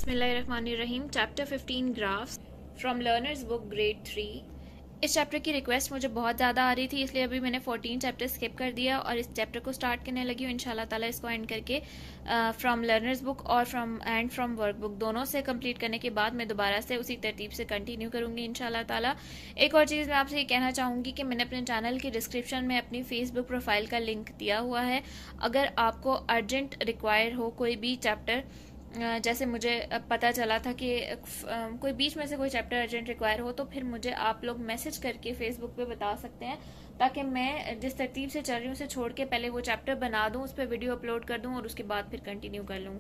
बिस्मिल्लाहिर्रहमानिर्रहीम। Chapter 15 graphs from learners book grade 3। इस chapter की रिक्वेस्ट मुझे बहुत ज़्यादा आ रही थी, इसलिए अभी मैंने 14 चैप्टर स्किप कर दिया और इस चैप्टर को स्टार्ट करने लगी हूँ। इंशाल्लाह ताला इसको एंड करके फ्रॉम लर्नर्स बुक और फ्रॉम वर्क बुक दोनों से कंप्लीट करने के बाद मैं दोबारा से उसी तरतीब से कंटिन्यू करूँगी इंशाल्लाह ताला। एक और चीज़ मैं आपसे ये कहना चाहूँगी कि मैंने अपने चैनल की डिस्क्रिप्शन में अपनी फेसबुक प्रोफाइल का लिंक दिया हुआ है। अगर आपको अर्जेंट रिक्वायर हो कोई भी चैप्टर, जैसे मुझे पता चला था कि कोई बीच में से कोई चैप्टर अर्जेंट रिक्वायर हो, तो फिर मुझे आप लोग मैसेज करके फेसबुक पे बता सकते हैं, ताकि मैं जिस तरतीब से चल रही हूँ उसे छोड़ के पहले वो चैप्टर बना दूँ, उस पर वीडियो अपलोड कर दूँ और उसके बाद फिर कंटिन्यू कर लूँ।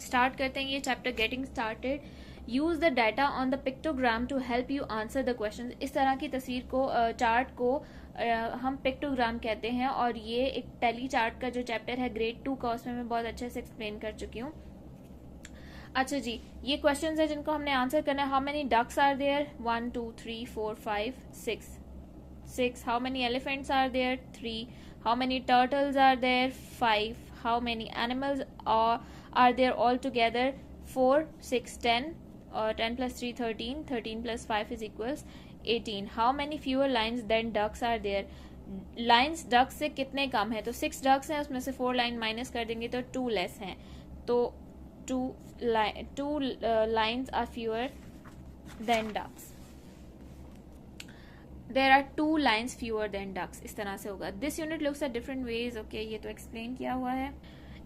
स्टार्ट करते हैं ये chapter. Getting started. Use the data on the pictogram to help you answer the question. इस तरह की तस्वीर को, चार्ट को हम पिक्टोग्राम कहते हैं और ये एक टेली चार्ट का जो चैप्टर है ग्रेड 2 का, उसमें मैं बहुत अच्छे से एक्सप्लेन कर चुकी हूँ। अच्छा जी, ये क्वेश्चंस है जिनको हमने आंसर करना है। How many ducks are there? 1 2 3 4 5 6। How many elephants are there? 3। How many turtles are there? 5। How many animals are there all together? 4 6 10 और 10 plus 3 13, 13 plus 5 is equals 18. How many fewer lines than ducks are there? Lions ducks से कितने कम है? तो 6 ducks हैं, उसमें से 4 line minus कर देंगे तो 2 लेस हैं, तो 2 lines are fewer than ducks. There are 2 lines fewer than ducks. इस तरह से होगा. This unit looks at different ways. Okay, ये तो एक्सप्लेन किया हुआ है।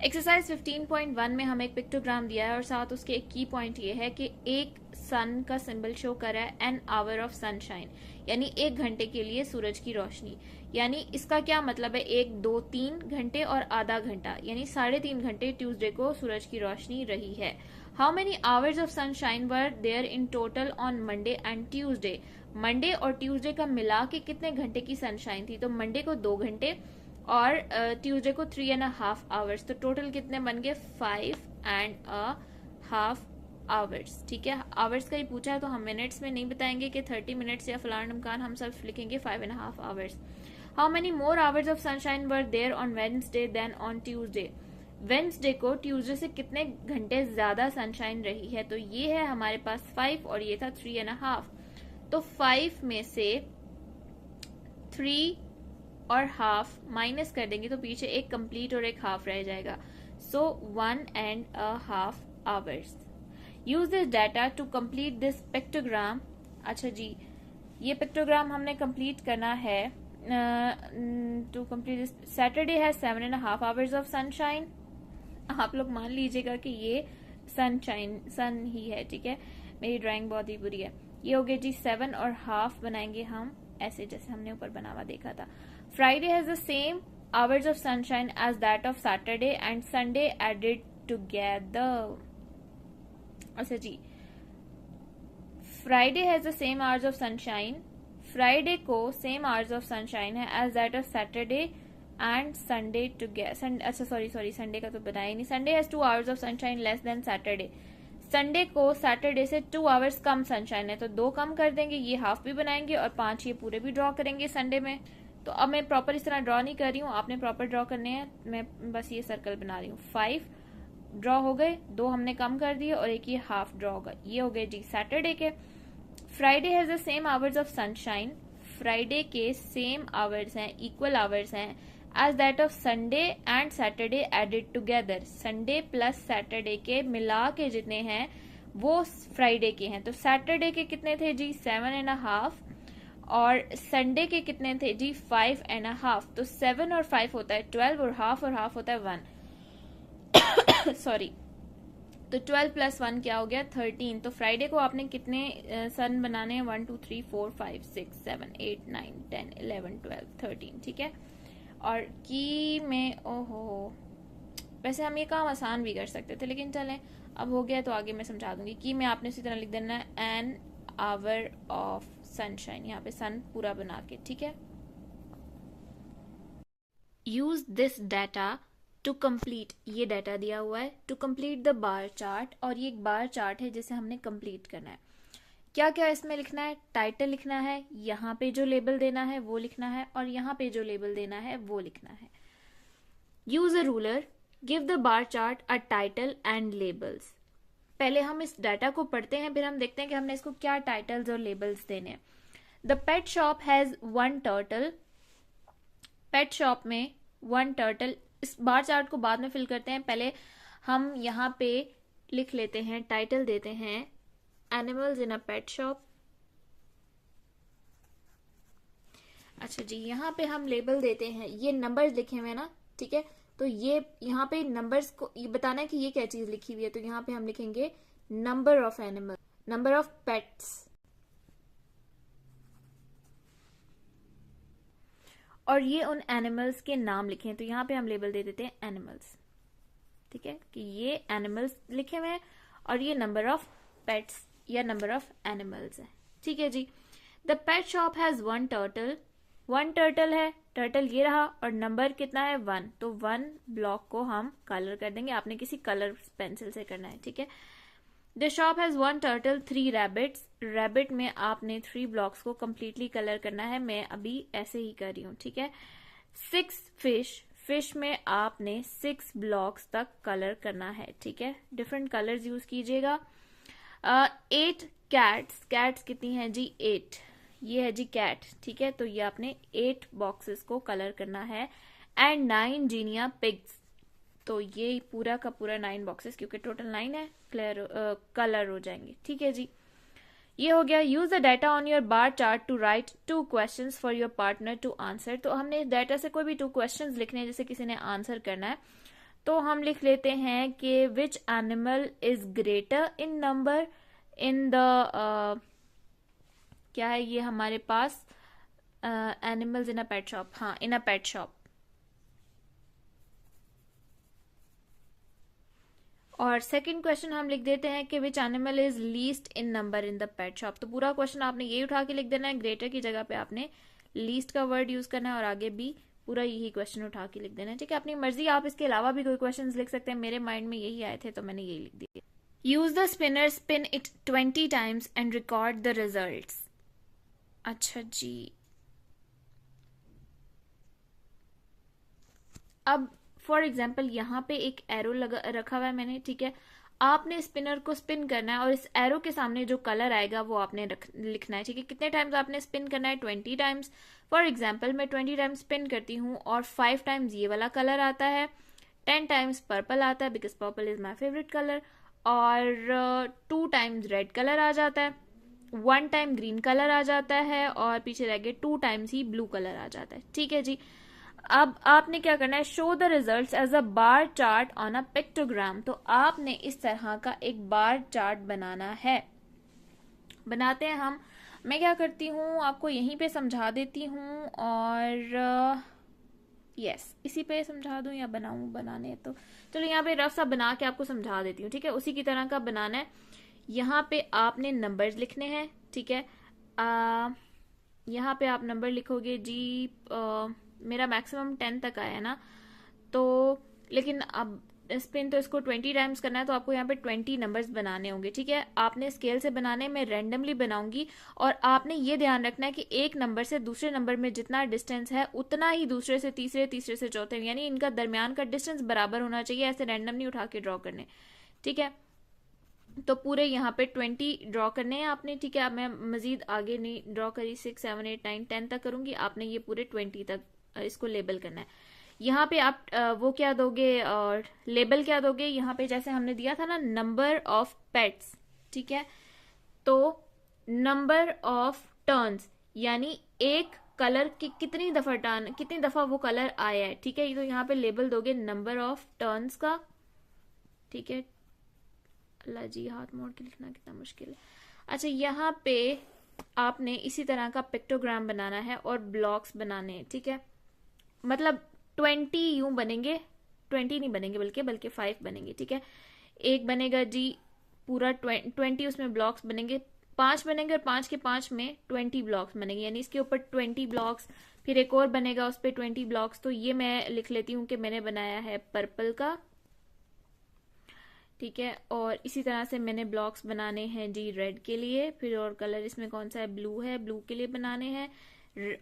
एक्सरसाइज 15.1 में हमें एक पिक्टोग्राम दिया है और साथ उसके एक की पॉइंट ये है कि एक सन का सिंबल शो कर रहा है एन आवर ऑफ सनशाइन, यानी 1 घंटे के लिए सूरज की रोशनी। यानी इसका क्या मतलब है? 1 2 3 घंटे और आधा घंटा, यानी 3.5 घंटे ट्यूसडे को सूरज की रोशनी रही है। How many hours of sunshine were there in total on Monday and Tuesday? Monday और ट्यूसडे का मिला के कितने घंटे की सनशाइन थी? तो मंडे को 2 घंटे और ट्यूसडे को 3.5 आवर्स, तो टोटल कितने बन गए? 5.5 आवर्स। ठीक है, आवर्स का ही पूछा है तो हम मिनट्स में नहीं बताएंगे कि 30 मिनट्स या फलान ढमकान, हम सब लिखेंगे 5.5 hours. How many more hours of sunshine were there on Wednesday than on Tuesday? Wednesday को ट्यूसडे से कितने घंटे ज्यादा सनशाइन रही है? तो ये है हमारे पास 5 और ये था 3.5, तो 5 में से 3 और हाफ माइनस कर देंगे तो पीछे एक कंप्लीट और एक हाफ रह जाएगा, so 1.5 hours. Use this data to complete this pictogram. अच्छा जी, ये पिक्टोग्राम हमने कंप्लीट करना है। टू कंप्लीट दिस, सैटरडे है 7.5 आवर्स ऑफ सनशाइन। आप लोग मान लीजिएगा कि ये सन ही है, ठीक है, मेरी ड्राइंग बहुत ही बुरी है। ये हो गया जी 7 और हाफ बनाएंगे हम ऐसे जैसे हमने ऊपर बना हुआ देखा था। Friday has the same hours of sunshine as that of Saturday and Sunday added together. अच्छा जी, Friday has the same hours of sunshine. Friday को same hours of sunshine है as that of Saturday and Sunday together. अच्छा sorry Sunday का तो बताया ही नहीं। Sunday has 2 hours of sunshine less than Saturday. Sunday को Saturday से 2 hours कम sunshine है, तो 2 कम कर देंगे, ये हाफ भी बनाएंगे और 5 ये पूरे भी ड्रॉ करेंगे संडे में। तो अब मैं प्रॉपर इस तरह ड्रॉ नहीं कर रही हूँ, आपने प्रॉपर ड्रॉ करने हैं, मैं बस ये सर्कल बना रही हूँ। 5 ड्रॉ हो गए, 2 हमने कम कर दिए और एक ये हाफ ड्रॉ होगा। ये हो गए जी सैटरडे के। Friday has the same hours of sunshine. Friday के सेम आवर्स हैं, इक्वल आवर्स हैं as that of Sunday and Saturday added together. Sunday plus Saturday के मिला के जितने हैं वो फ्राइडे के हैं। तो सैटरडे के कितने थे जी? 7.5 और संडे के कितने थे जी? 5.5। तो 7 और 5 होता है 12 और हाफ होता है 1 सॉरी, तो 12 प्लस 1 क्या हो गया? 13। तो फ्राइडे को आपने कितने सन बनाने हैं? 1 2 3 4 5 6 7 8 9 10 11 12 13, ठीक है। और की में ओहो, वैसे हम ये काम आसान भी कर सकते थे, लेकिन चलें अब हो गया तो आगे मैं समझा दूंगी। की में आपने इसी तरह लिख देना है एन आवर ऑफ सनशाइन, यहाँ पे सन पूरा बना के, ठीक है। Use this data to complete, ये डाटा दिया हुआ है, to complete the bar chart, और ये एक बार चार्ट है जिसे हमने कंप्लीट करना है। क्या क्या इसमें लिखना है? टाइटल लिखना है, यहाँ पे जो लेबल देना है वो लिखना है, और यहाँ पे जो लेबल देना है वो लिखना है। Use a ruler, give the bar chart a title and labels. पहले हम इस डाटा को पढ़ते हैं, फिर हम देखते हैं कि हमने इसको क्या टाइटल्स और लेबल्स देने हैं। The pet shop has 1 turtle. Pet shop में 1 टर्टल। इस बार चार्ट को बाद में फिल करते हैं, पहले हम यहाँ पे लिख लेते हैं, टाइटल देते हैं animals in a pet shop. अच्छा जी, यहाँ पे हम लेबल देते हैं, ये नंबर्स लिखे हुए हैं ना, ठीक है, तो ये यहाँ पे नंबर्स को ये बताना है कि ये क्या चीज लिखी हुई है, तो यहाँ पे हम लिखेंगे number of animal, number of pets. और ये उन एनिमल्स के नाम लिखे हैं, तो यहाँ पे हम लेबल दे देते हैं एनिमल्स, ठीक है, कि ये एनिमल्स लिखे हुए हैं और ये नंबर ऑफ पेट्स या नंबर ऑफ एनिमल्स है, ठीक है जी। The pet shop has 1 turtle. 1 turtle है, टर्टल ये रहा, और नंबर कितना है 1, तो 1 ब्लॉक को हम कलर कर देंगे, आपने किसी कलर पेंसिल से करना है, ठीक है। The shop has 1 turtle 3 rabbits. Rabbit में आपने 3 ब्लॉक्स को कंप्लीटली कलर करना है, मैं अभी ऐसे ही कर रही हूँ, ठीक है। 6 फिश। फिश में आपने 6 ब्लॉक्स तक कलर करना है, ठीक है, डिफरेंट कलर्स यूज कीजिएगा। 8 कैट्स। कैट्स कितनी है जी 8, ये है जी कैट, ठीक है, तो ये आपने 8 बॉक्सेस को कलर करना है। एंड 9 जीनिया पिग्स, तो ये पूरा का पूरा 9 बॉक्सेस, क्योंकि टोटल 9 है, क्लियर कलर हो जाएंगे, ठीक है जी। ये हो गया। Use the data on your bar chart to write 2 questions for your partner to answer. तो हमने इस डाटा से कोई भी 2 क्वेश्चंस लिखने हैं, जैसे किसी ने आंसर करना है, तो हम लिख लेते हैं कि which animal is greater in number in the क्या है ये हमारे पास animals in a pet shop, हाँ इन अ पेट शॉप। और सेकंड क्वेश्चन हम लिख देते हैं कि which animal is least in number in the pet shop. तो पूरा क्वेश्चन आपने ये उठा के लिख देना है, ग्रेटर की जगह पे आपने लीस्ट का वर्ड यूज करना है और आगे भी पूरा यही क्वेश्चन उठा के लिख देना है, ठीक है, अपनी मर्जी, आप इसके अलावा भी कोई क्वेश्चंस लिख सकते हैं, मेरे माइंड में यही आए थे तो मैंने यही लिख दिया। Use the spinner, spin it 20 times and record the results. अच्छा जी, अब फॉर एग्जाम्पल यहाँ पे एक एरो लगा रखा हुआ है मैंने, ठीक है, आपने स्पिनर को स्पिन करना है और इस एरो के सामने जो कलर आएगा वो आपने लिखना है, ठीक है। कितने टाइम्स आपने स्पिन करना है 20 टाइम्स। फॉर एग्जाम्पल मैं 20 टाइम्स स्पिन करती हूँ और 5 टाइम्स ये वाला कलर आता है, 10 टाइम्स पर्पल आता है because purple is my favourite colour, और 2 टाइम्स रेड कलर आ जाता है, 1 टाइम ग्रीन कलर आ जाता है, और पीछे रह गए 2 टाइम्स ही ब्लू कलर आ जाता है, ठीक है जी। अब आपने क्या करना है, show the results as a bar chart on a pictogram. तो आपने इस तरह का एक बार चार्ट बनाना है, बनाते हैं हम। मैं क्या करती हूँ आपको यहीं पे समझा देती हूँ, और यस इसी पे समझा दूं या बनाऊं, बनाने तो चलो यहाँ पे रफ सा बना के आपको समझा देती हूँ, ठीक है, उसी की तरह का बनाना है। यहाँ पे आपने नंबर्स लिखने हैं, ठीक है, यहाँ पे आप नंबर लिखोगे जी, मेरा मैक्सिमम 10 तक आया ना, तो लेकिन अब स्पिन तो इसको 20 टाइम्स करना है, तो आपको यहाँ पे 20 नंबर्स बनाने होंगे, ठीक है। आपने स्केल से बनाने, मैं रैंडमली बनाऊंगी, और आपने ये ध्यान रखना है कि एक नंबर से दूसरे नंबर में जितना डिस्टेंस है उतना ही दूसरे से तीसरे, तीसरे से चौथे, यानी इनका दरमियान का डिस्टेंस बराबर होना चाहिए, ऐसे रैंडम नहीं उठा के ड्रॉ करने, ठीक है। तो पूरे यहाँ पे 20 ड्रॉ करने हैं आपने, ठीक है। अब मैं मजीद आगे नहीं ड्रॉ करी, 6, 7, 8, 9, 10 तक करूंगी, आपने ये पूरे 20 तक इसको लेबल करना है। यहाँ पे आप वो क्या दोगे, और लेबल क्या दोगे, यहाँ पे जैसे हमने दिया था ना नंबर ऑफ पेट्स, ठीक है, तो नंबर ऑफ टर्न्स, यानी एक कलर की कितनी दफा टर्न, कितनी दफा वो कलर आया है, ठीक है, तो यहाँ पे लेबल दोगे नंबर ऑफ टर्न्स का, ठीक है। अल्लाह जी, हाथ मोड़ के लिखना कितना मुश्किल है। अच्छा, यहाँ पे आपने इसी तरह का पिक्टोग्राम बनाना है और ब्लॉक्स बनाने हैं, ठीक है, मतलब 20 यूं बनेंगे, 20 नहीं बनेंगे बल्कि 5 बनेंगे, ठीक है। एक बनेगा जी पूरा 20 उसमें ब्लॉक्स बनेंगे, 5 बनेंगे, और 5 के 5 में 20 ब्लॉक्स बनेंगे, यानी इसके ऊपर 20 ब्लॉक्स, फिर एक और बनेगा उस पर 20 ब्लॉक्स। तो ये मैं लिख लेती हूँ कि मैंने बनाया है पर्पल का, ठीक है, और इसी तरह से मैंने ब्लॉक्स बनाने हैं जी रेड के लिए, फिर और कलर इसमें कौन सा है, ब्लू है, ब्लू के लिए बनाने हैं,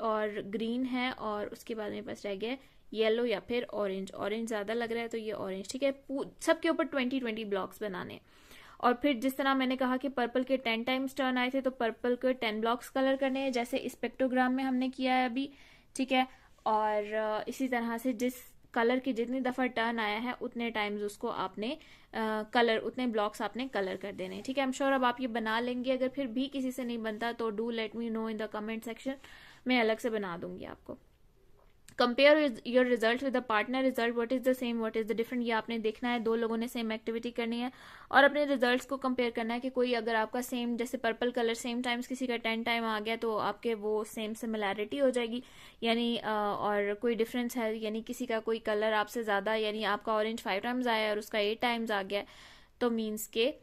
और ग्रीन है, और उसके बाद मेरे पास रह गया येलो या फिर ऑरेंज, ऑरेंज ज्यादा लग रहा है तो ये ऑरेंज, ठीक है। सबके ऊपर 20 ब्लॉक्स बनाने, और फिर जिस तरह मैंने कहा कि पर्पल के 10 टाइम्स टर्न आए थे, तो पर्पल के 10 ब्लॉक्स कलर करने हैं, जैसे इस पिक्टोग्राम में हमने किया है अभी, ठीक है। और इसी तरह से जिस कलर की जितनी दफा टर्न आया है उतने टाइम्स उसको आपने कलर, उतने ब्लॉक्स आपने कलर कर देने, ठीक है। आई एम श्योर अब आप ये बना लेंगे। अगर फिर भी किसी से नहीं बनता तो do let me know in the comment section, मैं अलग से बना दूंगी आपको। Compare your result with the partner result, what is the same what is the different, ये आपने देखना है। दो लोगों ने सेम एक्टिविटी करनी है और अपने रिजल्ट्स को कंपेयर करना है कि कोई अगर आपका सेम, जैसे पर्पल कलर सेम टाइम्स किसी का 10 टाइम आ गया तो आपके वो सेम सिमिलैरिटी हो जाएगी, यानी और कोई डिफरेंस है, यानी किसी का कोई कलर आपसे ज्यादा, यानी आपका ऑरेंज 5 टाइम्स आया और उसका 8 टाइम्स आ गया, तो मीन्स के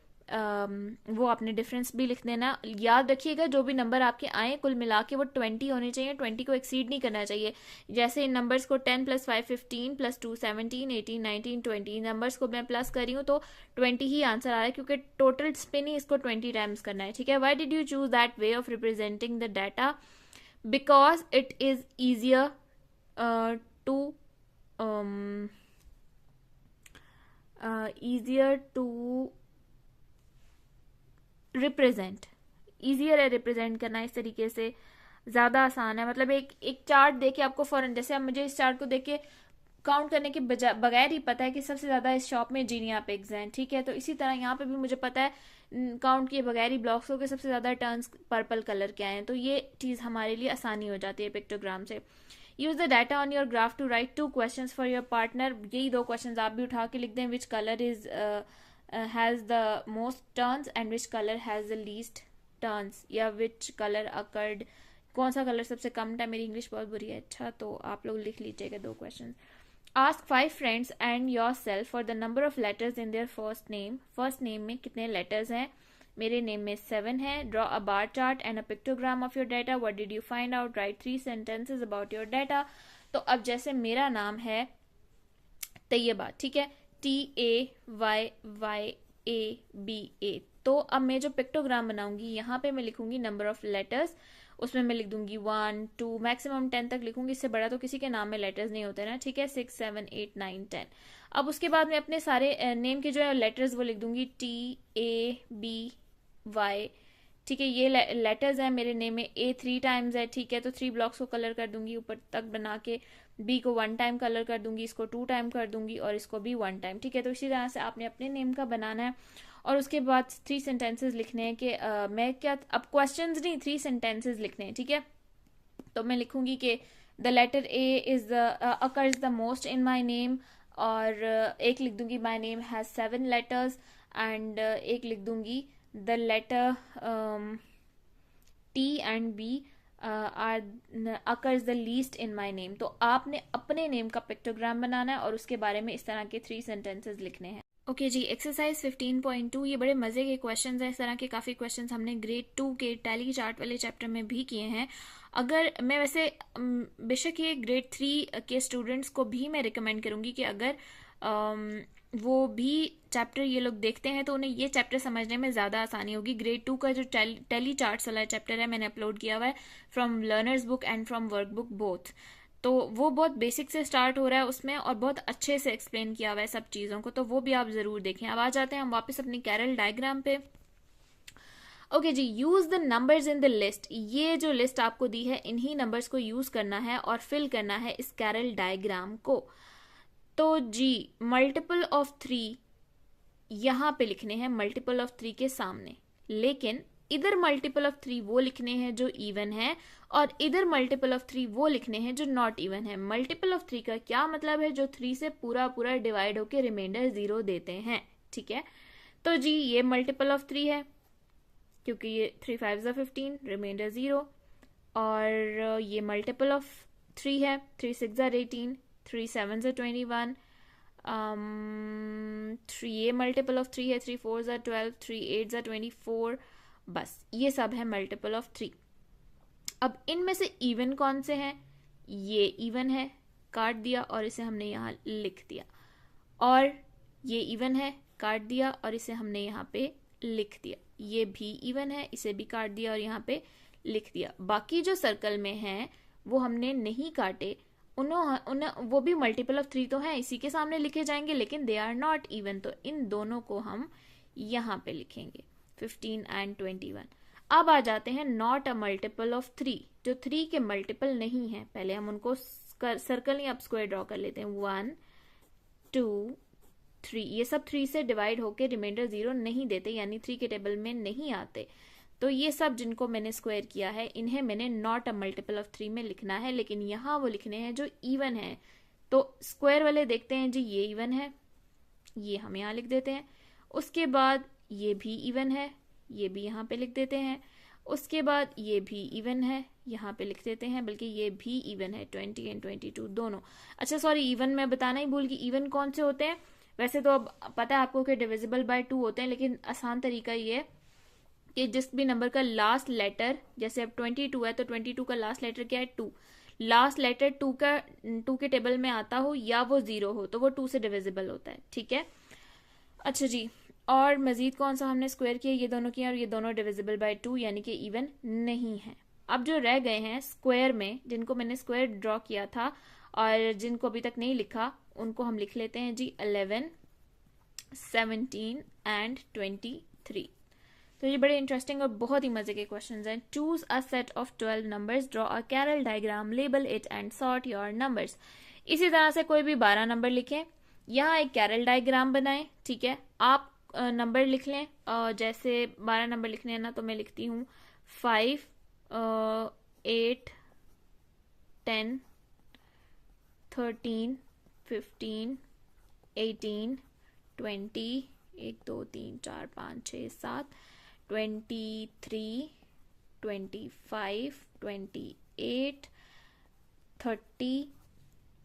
वो आपने डिफरेंस भी लिख देना। याद रखिएगा जो भी नंबर आपके आए कुल मिला के वो 20 होने चाहिए, 20 को एक्सीड नहीं करना चाहिए। जैसे इन नंबर्स को 10 + 5 15 + 2 17 18 19 20 नंबर्स को मैं प्लस कर रही हूँ तो 20 ही आंसर आ रहा है, क्योंकि टोटल स्पिन ही इसको 20 टाइम्स करना है, ठीक है। Why did you choose that way of representing the data? Because it is easier to represent, easier है रिप्रेजेंट करना इस तरीके से, ज्यादा आसान है। मतलब एक चार्ट देके आपको फौरन, जैसे अब मुझे इस चार्ट को देख के काउंट करने के बगैर ही पता है कि सबसे ज्यादा इस शॉप में जीनिया पिग्स हैं, ठीक है। तो इसी तरह यहाँ पे भी मुझे पता है काउंट किए बगैर ही ब्लॉक्स हो के सबसे ज्यादा टर्न्स पर्पल कलर के आए हैं, तो ये चीज हमारे लिए आसानी हो जाती है पिक्टोग्राम से। Use the data on your graph to write 2 questions for your partner, यही 2 क्वेश्चंस आप भी उठा के लिख दें। Which colour is has the most turns and which color has the least turns, या which color occurred, कौन सा कलर सबसे कम टाइम, मेरी इंग्लिश बहुत बुरी है। अच्छा, तो आप लोग लिख लीजिएगा 2 question. Ask 5 friends and your self for the number of letters in their first name, first name में कितने लेटर्स हैं? मेरे नेम में 7 है। Draw a bar chart and a pictogram of your data, what did you find out, right 3 sentences about your data. तो अब जैसे मेरा नाम है तैयबा, ठीक है, TAYYABA, तो अब मैं जो पिक्टोग्राम बनाऊंगी यहाँ पे मैं लिखूंगी नंबर ऑफ लेटर्स, उसमें मैं लिख दूंगी 1 2 मैक्सिमम 10 तक लिखूंगी, इससे बड़ा तो किसी के नाम में लेटर्स नहीं होते ना, ठीक है। 6 7 8 9 10। अब उसके बाद मैं अपने सारे नेम के जो है लेटर्स वो लिख दूंगी TABY, ठीक है। ये लेटर्स है मेरे नेम में। A 3 टाइम्स है, ठीक है, तो 3 ब्लॉक्स को कलर कर दूंगी ऊपर तक बना के। B को 1 टाइम कलर कर दूंगी, इसको 2 टाइम कर दूंगी और इसको भी 1 टाइम, ठीक है। तो इसी तरह से आपने अपने नेम का बनाना है और उसके बाद 3 सेंटेंसेस लिखने हैं कि मैं क्या, अब क्वेश्चंस नहीं, 3 सेंटेंसेस लिखने हैं, ठीक है। तो मैं लिखूंगी कि the letter A is occurs the most in my name, और एक लिख दूंगी my name has 7 letters, and एक लिख दूंगी the letter T and B occurs the least in my name। तो आपने अपने नेम का पिक्टोग्राम बनाना है और उसके बारे में इस तरह के 3 सेंटेंसेस लिखने हैं। ओके जी, एक्सरसाइज 15.2, ये बड़े मजे के क्वेश्चंस हैं। इस तरह के काफी क्वेश्चंस हमने ग्रेड 2 के टैली चार्ट वाले चैप्टर में भी किए हैं। अगर मैं वैसे बेशक ये ग्रेड 3 के स्टूडेंट्स को भी मैं रिकमेंड करूंगी कि अगर वो भी चैप्टर ये लोग देखते हैं तो उन्हें ये चैप्टर समझने में ज़्यादा आसानी होगी। ग्रेड 2 का जो टैली चार्ट्स वाला चैप्टर है मैंने अपलोड किया हुआ है from learners book and from work book both, तो वो बहुत बेसिक से स्टार्ट हो रहा है उसमें और बहुत अच्छे से एक्सप्लेन किया हुआ है सब चीज़ों को, तो वो भी आप ज़रूर देखें। अब आ जाते हैं हम वापस अपनी कैरल डायग्राम पे। ओके जी, use the numbers in the list, ये जो लिस्ट आपको दी है इन्हीं नंबर्स को यूज करना है और फिल करना है इस कैरल डायग्राम को। तो जी मल्टीपल ऑफ 3 यहां पे लिखने हैं, मल्टीपल ऑफ 3 के सामने, लेकिन इधर मल्टीपल ऑफ 3 वो लिखने हैं जो इवन है और इधर मल्टीपल ऑफ 3 वो लिखने हैं जो नॉट इवन है। मल्टीपल ऑफ 3 का क्या मतलब है? जो 3 से पूरा पूरा डिवाइड होके रिमाइंडर 0 देते हैं, ठीक है। तो जी ये मल्टीपल ऑफ 3 है क्योंकि ये 3 5 15 रिमाइंडर 0, और ये मल्टीपल ऑफ 3 है, 3 6 18, 3 7 21, 3 ये मल्टीपल ऑफ 3 है, 3 4 12, 3 8 24, बस ये सब है मल्टीपल ऑफ 3। अब इनमें से इवन कौन से हैं? ये इवन है, काट दिया और इसे हमने यहाँ लिख दिया, और ये इवन है, काट दिया और इसे हमने यहाँ पे लिख दिया। ये भी इवन है, इसे भी काट दिया और यहाँ पे लिख दिया। बाकी जो सर्कल में हैं वो हमने नहीं काटे, वो भी मल्टीपल ऑफ 3 तो हैं, इसी के सामने लिखे जाएंगे, लेकिन दे आर नॉट इवन, तो इन दोनों को हम यहाँ पे लिखेंगे 15 एंड 21। अब आ जाते हैं नॉट अ मल्टीपल ऑफ 3, जो 3 के मल्टीपल नहीं है। पहले हम उनको सर्कल या स्क्वायर ड्रॉ कर लेते हैं। 1 2 3, ये सब 3 से डिवाइड होके रिमाइंडर 0 नहीं देते, यानी 3 के टेबल में नहीं आते। तो ये सब जिनको मैंने स्क्वायर किया है इन्हें मैंने नॉट अ मल्टीपल ऑफ 3 में लिखना है, लेकिन यहाँ वो लिखने हैं जो इवन है। तो स्क्वायर वाले देखते हैं जी, ये इवन है, ये हम यहाँ लिख देते हैं। उसके बाद ये भी इवन है, ये भी यहाँ पे लिख देते हैं। उसके बाद ये भी इवन है, यहाँ पे लिख देते हैं, बल्कि ये भी इवन है 20 एंड 22 दोनों। अच्छा सॉरी, इवन मैं बताना ही भूल गई, इवन कौन से होते हैं। वैसे तो अब पता है आपको कि डिविजिबल बाय 2 होते हैं, लेकिन आसान तरीका ये है कि जिस भी नंबर का लास्ट लेटर, जैसे अब 22 है तो 22 का लास्ट लेटर क्या है, 2। लास्ट लेटर 2 के टेबल में आता हो या वो 0 हो तो वो 2 से डिविजिबल होता है, ठीक है। अच्छा जी, और मजीद कौन सा हमने स्क्वायर किया, ये दोनों किया, और ये दोनों डिविजिबल बाय 2 यानी कि इवन नहीं है। अब जो रह गए हैं स्क्वायर में, जिनको मैंने स्क्वायर ड्रॉ किया था और जिनको अभी तक नहीं लिखा, उनको हम लिख लेते हैं जी 11 17 एंड 23। तो ये बड़े इंटरेस्टिंग और बहुत ही मजे के क्वेश्चंस हैं। Choose a set of 12 numbers, draw a Carroll diagram, label it and sort your numbers. इसी तरह से कोई भी 12 नंबर लिखें, यहाँ एक कैरल डायग्राम बनाएं, ठीक है। आप नंबर लिख लें, जैसे 12 नंबर लिखने हैं ना, तो मैं लिखती हूँ 5 8 10 13 15 18 20 1 2 3 4 5 6 7 23 25 28 30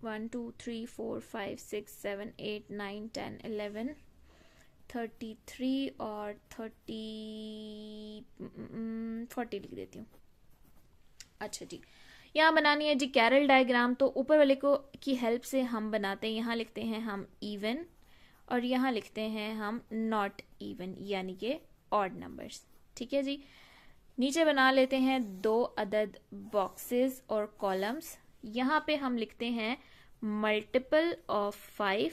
1 2 3 4 5 6 7 8 9 10 11 33 और 40 लिख देती हूँ। अच्छा जी, यहाँ बनानी है जी कैरल डायग्राम, तो ऊपर वाले को की हेल्प से हम बनाते हैं। यहाँ लिखते हैं हम इवन और यहाँ लिखते हैं हम नॉट इवन, यानी कि ऑड नंबर्स, ठीक है जी। नीचे बना लेते हैं 2 अदद बॉक्सेस और कॉलम्स। यहाँ पे हम लिखते हैं मल्टीपल ऑफ 5,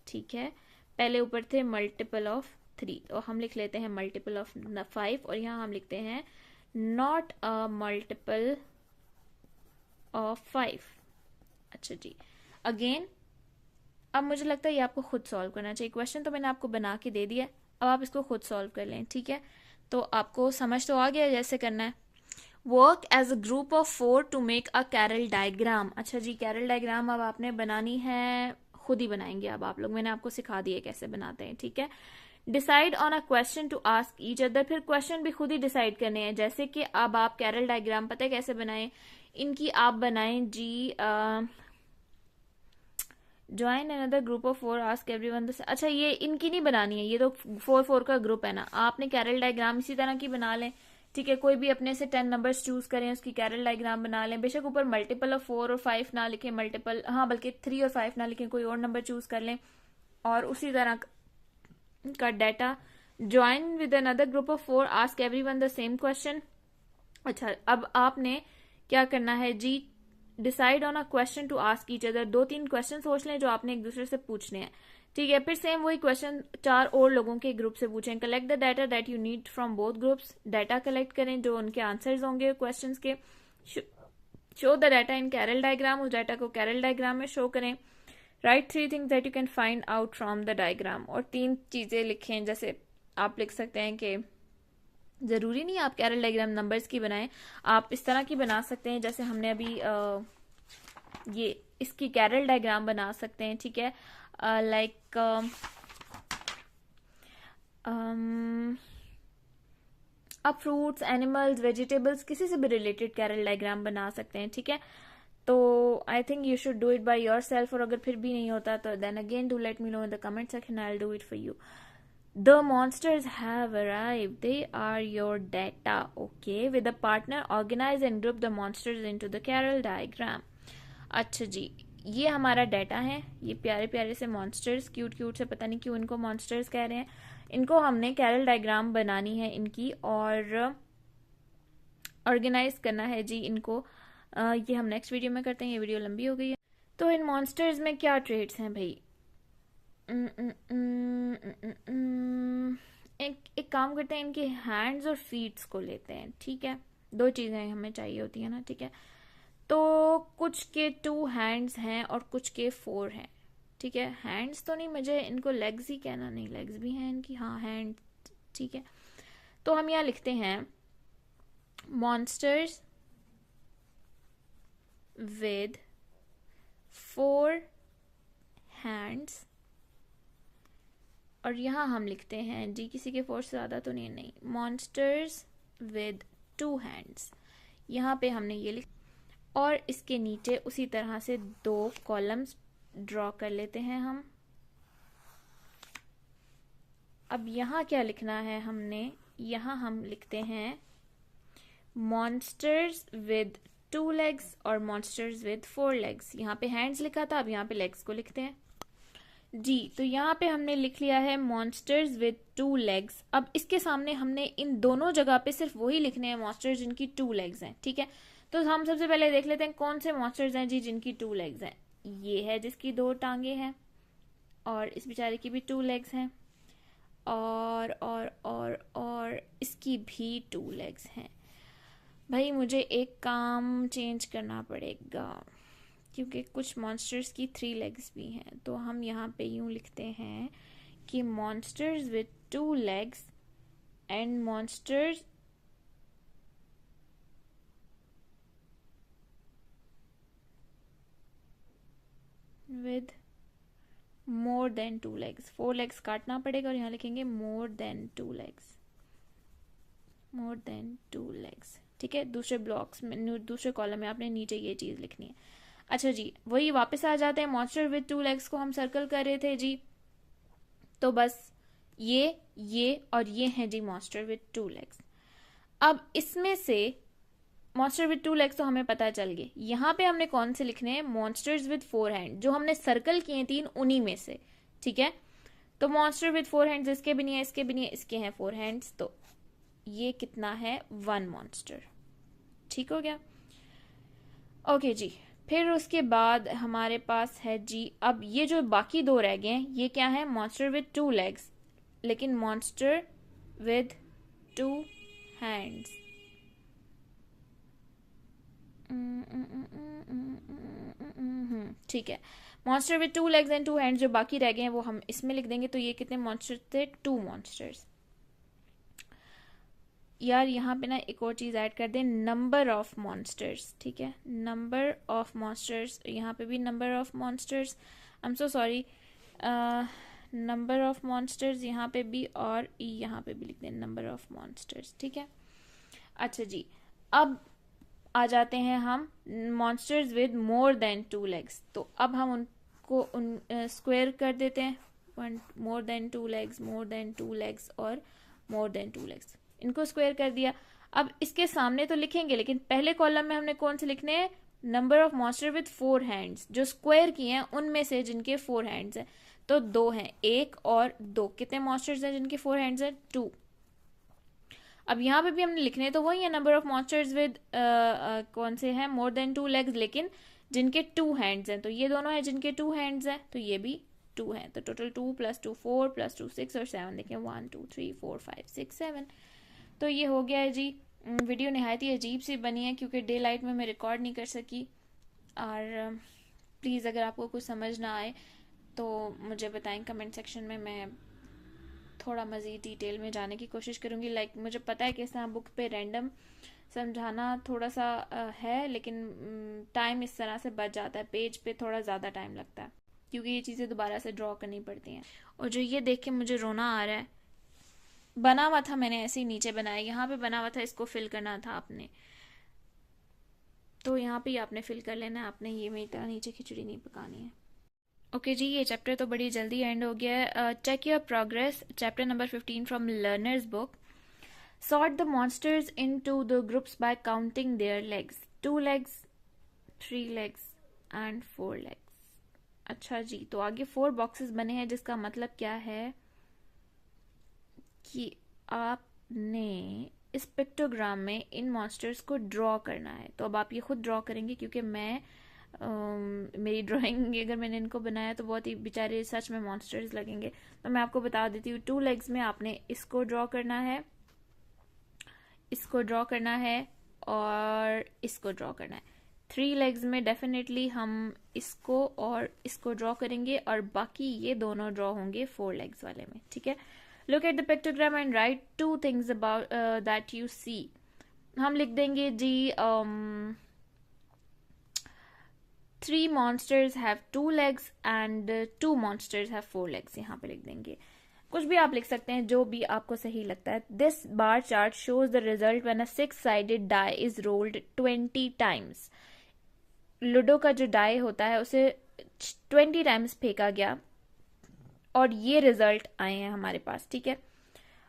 ठीक है। पहले ऊपर थे मल्टीपल ऑफ 3, तो हम लिख लेते हैं मल्टीपल ऑफ 5, और यहाँ हम लिखते हैं नॉट अ मल्टीपल ऑफ 5। अच्छा जी, अगेन अब मुझे लगता है ये आपको खुद सॉल्व करना चाहिए। क्वेश्चन तो मैंने आपको बना के दे दिया, अब आप इसको खुद सॉल्व कर लें, ठीक है। तो आपको समझ तो आ गया जैसे करना है। Work as a group of 4 to make a Carroll diagram. अच्छा जी, कैरल डायग्राम अब आपने बनानी है, खुद ही बनाएंगे अब आप लोग, मैंने आपको सिखा दिया कैसे बनाते हैं, ठीक है। Decide on a question to ask each other, फिर क्वेश्चन भी खुद ही डिसाइड करने हैं। जैसे कि अब आप कैरल डायग्राम पता है कैसे बनाएं, इनकी आप बनाएं जी join another group of 4 ask everyone. अच्छा, ये इनकी नहीं बनानी है, ये तो 4 का ग्रुप है ना। आपने कैरल डायग्राम इसी तरह की बना लें, ठीक है। कोई भी अपने से 10 नंबर्स चूज करें, उसकी कैरल डायग्राम बना लें। बेशक ऊपर मल्टीपल ऑफ 4 और 5 ना लिखें, मल्टीपल हाँ बल्कि 3 और 5 ना लिखें, कोई और नंबर चूज कर लें और उसी तरह का data. Join with another group of 4 ask everyone the same question. अच्छा, अब आपने क्या करना है जी, decide on a question to ask each other, 2-3 question सोच लें जो आपने एक दूसरे से पूछने हैं, ठीक है। फिर सेम वही क्वेश्चन 4 और लोगों के ग्रुप से पूछें। Collect the data that you need from both groups, data collect करें जो उनके आंसर्स होंगे क्वेश्चंस के। Show the data in Carroll diagram, उस डाटा को कैरल डायग्राम में शो करें। Write 3 things that you can find out from the diagram, और 3 चीजें लिखें। जैसे आप लिख सकते हैं कि जरूरी नहीं आप कैरल डायग्राम नंबर्स की बनाएं, आप इस तरह की बना सकते हैं जैसे हमने अभी ये इसकी कैरल डायग्राम बना सकते हैं, ठीक है। लाइक आप फ्रूट्स, एनिमल्स, वेजिटेबल्स, किसी से भी रिलेटेड कैरल डायग्राम बना सकते हैं, ठीक है। तो I think you should do it by yourself, और अगर फिर भी नहीं होता तो then again do let me know in the comment section, I will do it for you. The monsters have arrived. They are your data. Okay. With a partner, organize and group the monsters into the carol diagram. अच्छा जी, ये हमारा data है। ये प्यारे प्यारे से monsters, cute cute से, पता नहीं क्यों इनको मॉन्स्टर्स कह रहे हैं। इनको हमने कैरल डायग्राम बनानी है इनकी, और ऑर्गेनाइज करना है जी इनको। ये हम नेक्स्ट वीडियो में करते हैं, ये वीडियो लंबी हो गई है। तो इन मॉन्स्टर्स में क्या ट्रेड्स हैं भाई, उम, उम, उम, उम, उम, उम, एक काम करते हैं, इनके हैंड्स और फीट्स को लेते हैं, ठीक है। दो चीज़ें हमें चाहिए होती है ना, ठीक है। तो कुछ के 2 हैंड्स हैं और कुछ के 4 हैं, ठीक है। हैंड्स तो नहीं, मुझे इनको लेग्स ही कहना, नहीं लेग्स भी हैं इनकी, हाँ हैंड, ठीक है। तो हम यहाँ लिखते हैं मॉन्स्टर्स विद 4 हैंड्स, और यहाँ हम लिखते हैं जी, किसी के 4 से ज़्यादा तो नहीं, नहीं, मॉन्स्टर्स विद 2 हैंड्स। यहाँ पे हमने ये लिख, और इसके नीचे उसी तरह से 2 कॉलम्स ड्रॉ कर लेते हैं हम। अब यहाँ क्या लिखना है हमने, यहाँ हम लिखते हैं मॉन्स्टर्स विद 2 लेग्स और मॉन्स्टर्स विद 4 लेग्स। यहाँ पे हैंड्स लिखा था, अब यहाँ पे लेग्स को लिखते हैं जी। तो यहाँ पे हमने लिख लिया है मॉन्स्टर्स विद 2 लेग्स। अब इसके सामने हमने इन दोनों जगह पे सिर्फ वही लिखने हैं मॉन्स्टर्स जिनकी 2 लेग्स हैं, ठीक है। तो हम सबसे पहले देख लेते हैं कौन से मॉन्स्टर्स हैं जी जिनकी 2 लेग्स हैं। ये है जिसकी 2 टांगे हैं, और इस बेचारे की भी 2 लेग्स हैं, और इसकी भी 2 लेग्स हैं। भाई मुझे एक काम चेंज करना पड़ेगा, क्योंकि कुछ मॉन्स्टर्स की 3 लेग्स भी हैं। तो हम यहाँ पे यूं लिखते हैं कि monsters with 2 legs and monsters with more than 2 legs. 4 legs काटना पड़ेगा और यहाँ लिखेंगे more than 2 legs, more than 2 legs, ठीक है। दूसरे ब्लॉक्स में, दूसरे कॉलम में आपने नीचे ये चीज़ लिखनी है। अच्छा जी, वही वापस आ जाते हैं, मॉन्स्टर विद 2 लेग्स को हम सर्कल कर रहे थे जी। तो बस ये और ये हैं जी मॉन्स्टर विद 2 लेग्स। अब इसमें से मॉन्स्टर विद 2 लेग्स तो हमें पता चल गए। यहाँ पे हमने कौन से लिखने हैं, मॉन्स्टर्स विद 4 हैंड, जो हमने सर्कल किए 3 उन्हीं में से, ठीक है। तो मॉन्स्टर विद 4 हैंड्स, इसके भी नहीं है, इसके भी नहीं है, इसके हैं 4 हैंड्स, तो ये कितना है, 1 मॉन्स्टर, ठीक हो गया। ओके जी, फिर उसके बाद हमारे पास है जी, अब ये जो बाकी 2 रह गए हैं, ये क्या है, मॉन्स्टर विद 2 लेग्स, लेकिन मॉन्स्टर विद 2 हैंड्स। ठीक है, monster with 2 legs and 2 hands जो बाकी रह गए हैं वो हम इसमें लिख देंगे। तो ये कितने मॉन्स्टर थे, 2 मॉन्स्टर्स। यार यहाँ पे ना एक और चीज़ ऐड कर दें, नंबर ऑफ मॉन्स्टर्स, ठीक है। नंबर ऑफ मॉन्स्टर्स, यहाँ पे भी number of monsters, I am so sorry, number of monsters यहाँ पे भी, और यहाँ पे भी लिख दें नंबर ऑफ मॉन्स्टर्स, ठीक है। अच्छा जी, अब आ जाते हैं हम monsters with more than 2 legs. तो अब हम उनको स्क्वायर कर देते हैं, more than 2 legs, more than 2 legs और मोर देन 2 लेग्स, इनको स्क्वायर कर दिया। अब इसके सामने तो लिखेंगे, लेकिन पहले कॉलम में हमने कौन से लिखने हैं, number of monster with 4 hands, जो स्क्वायर किए हैं उनमें से जिनके 4 हैंड्स हैं। तो 2 हैं, 1 और 2, कितने मॉन्स्टर्स हैं जिनके 4 हैंड्स हैं, 2। अब यहाँ पे भी हमने लिखने तो वही है, नंबर ऑफ मॉन्स्टर्स विद कौन से हैं, मोर देन 2 लेग्स, लेकिन जिनके 2 हैंड्स हैं। तो ये दोनों हैं जिनके 2 हैंड्स हैं, तो ये भी 2 हैं। तो टोटल 2 + 2 4 + 2 6 और 7, देखें 1 2 3 4 5 6 7। तो ये हो गया है जी। वीडियो नहायत ही अजीब सी बनी है क्योंकि डे लाइट में मैं रिकॉर्ड नहीं कर सकी। और प्लीज़ अगर आपको कुछ समझ ना आए तो मुझे बताएं कमेंट सेक्शन में, मैं थोड़ा मज़ीद डिटेल में जाने की कोशिश करूँगी। लाइक मुझे पता है कि इस तरह बुक पे रैंडम समझाना थोड़ा सा है, लेकिन टाइम इस तरह से बच जाता है, पेज पे थोड़ा ज़्यादा टाइम लगता है क्योंकि ये चीज़ें दोबारा से ड्रॉ करनी पड़ती हैं। और जो ये देख के मुझे रोना आ रहा है, बना हुआ था, मैंने ऐसे ही नीचे बनाया, यहाँ पे बना हुआ था, इसको फिल करना था आपने, तो यहाँ पे ही आपने फिल कर लेना है। आपने ये मेरी तरह नीचे खिचड़ी नहीं पकानी है। ओके जी, ये चैप्टर तो बड़ी जल्दी एंड हो गया है। Check your progress, chapter number 15 from learners book. Sort the monsters into the groups by counting their legs, 2 legs, 3 legs and 4 legs. अच्छा जी, तो आगे 4 बॉक्सेस बने हैं, जिसका मतलब क्या है कि आपने इस पिक्टोग्राम में इन मॉन्स्टर्स को ड्रॉ करना है। तो अब आप ये खुद ड्रॉ करेंगे क्योंकि मैं मेरी ड्राइंग अगर मैंने इनको बनाया तो बहुत ही बेचारे सच में मॉन्स्टर्स लगेंगे। तो मैं आपको बता देती हूँ, 2 लेग्स में आपने इसको ड्रॉ करना है, इसको ड्रॉ करना है और इसको ड्रॉ करना है। 3 लेग्स में डेफिनेटली हम इसको और इसको ड्रॉ करेंगे और बाकी ये दोनों ड्रॉ होंगे 4 लेग्स वाले में, ठीक है। Look at the pictogram and write 2 things about that you see. हम लिख देंगे जी 3 monsters have 2 legs and 2 monsters have 4 legs, यहाँ पे लिख देंगे। कुछ भी आप लिख सकते हैं, जो भी आपको सही लगता है। This bar chart shows the result when a 6-sided die is rolled 20 times। Ludo का जो डाई होता है उसे 20 टाइम्स फेंका गया और ये रिजल्ट आए हैं हमारे पास, ठीक है।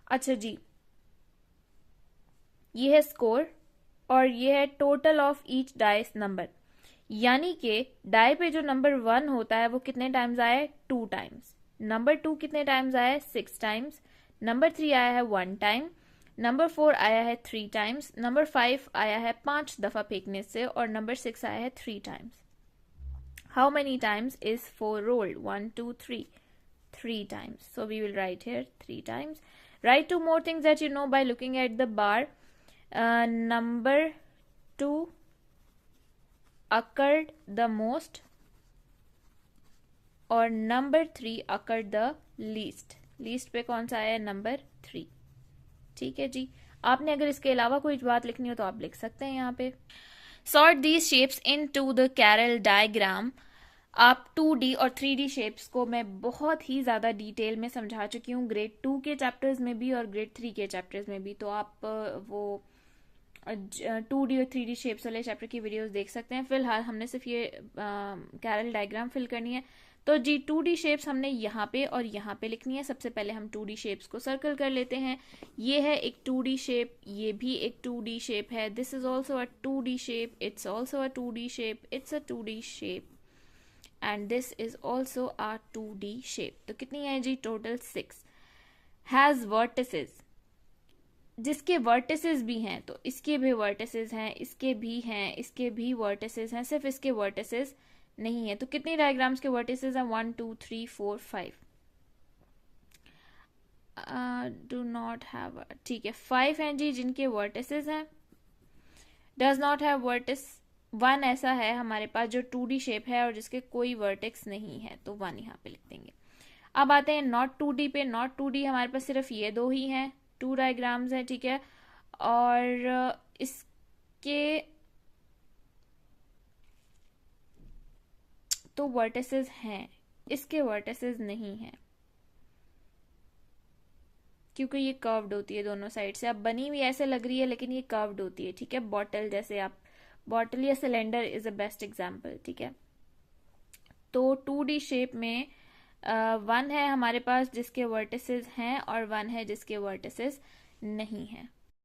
अच्छा जी, ये है स्कोर और ये है total of each dice number, यानी कि डाई पे जो नंबर 1 होता है वो कितने टाइम्स आए, 2 टाइम्स। नंबर 2 कितने टाइम्स आया, 6 टाइम्स। नंबर 3 आया है 1 टाइम। नंबर 4 आया है 3 टाइम्स। नंबर 5 आया है 5 दफा फेंकने से और नंबर 6 आया है 3 times. How many times is 4 rolled, 1 2 3 times, so we will write here 3 times. Write 2 more things that you know by looking at the bar. Number 2 occurred the most और number 3 occurred the least। Least पे कौन सा आया, number 3, ठीक है जी। आपने अगर इसके अलावा कोई बात लिखनी हो तो आप लिख सकते हैं यहाँ पे। Sort these shapes into the Carroll diagram. आप 2D और 3D शेप्स को मैं बहुत ही ज़्यादा डिटेल में समझा चुकी हूँ ग्रेड 2 के चैप्टर्स में भी और ग्रेड 3 के चैप्टर्स में भी, तो आप वो 2D और 3D शेप्स वाले चैप्टर की वीडियोस देख सकते हैं। फिलहाल हमने सिर्फ ये कैरल डायग्राम फिल करनी है। तो जी 2D शेप्स हमने यहाँ पे और यहाँ पे लिखनी है। सबसे पहले हम 2D शेप्स को सर्कल कर लेते हैं। ये है एक 2D शेप, ये भी एक 2D शेप है। This is also a 2D shape, it's also a 2D shape, it's a 2D shape and this is also a 2D shape. तो कितनी है जी, टोटल 6। हैज वर्टिसेस, जिसके वर्टिसेस भी हैं तो इसके भी वर्टिसेस हैं, इसके भी हैं, इसके भी वर्टिसेस हैं, सिर्फ इसके वर्टिसेस नहीं है। तो कितनी डायग्राम्स के वर्टिसेस हैं, 1 2 3 4 5। डू नॉट हैव, ठीक है 5 हैं जी जिनके वर्टिसेस हैं। डज नॉट हैव वर्टिस, 1 ऐसा है हमारे पास जो 2D शेप है और जिसके कोई वर्टेक्स नहीं है, तो 1 यहाँ पे लिख देंगे। अब आते हैं नॉट 2D पे। नॉट 2D हमारे पास सिर्फ ये 2 ही हैं, 2 डायग्राम्स हैं, ठीक है। और इसके तो वर्टिसेस हैं, इसके वर्टिसेस नहीं हैं क्योंकि ये कर्व्ड होती है दोनों साइड से। अब बनी हुई ऐसे लग रही है लेकिन ये कर्व्ड होती है, ठीक है। बॉटल जैसे, आप बॉटल या cylinder is a best example, ठीक है। तो 2D शेप में 1 है हमारे पास जिसके वर्टिसेस हैं और 1 है जिसके वर्टिसेस नहीं है।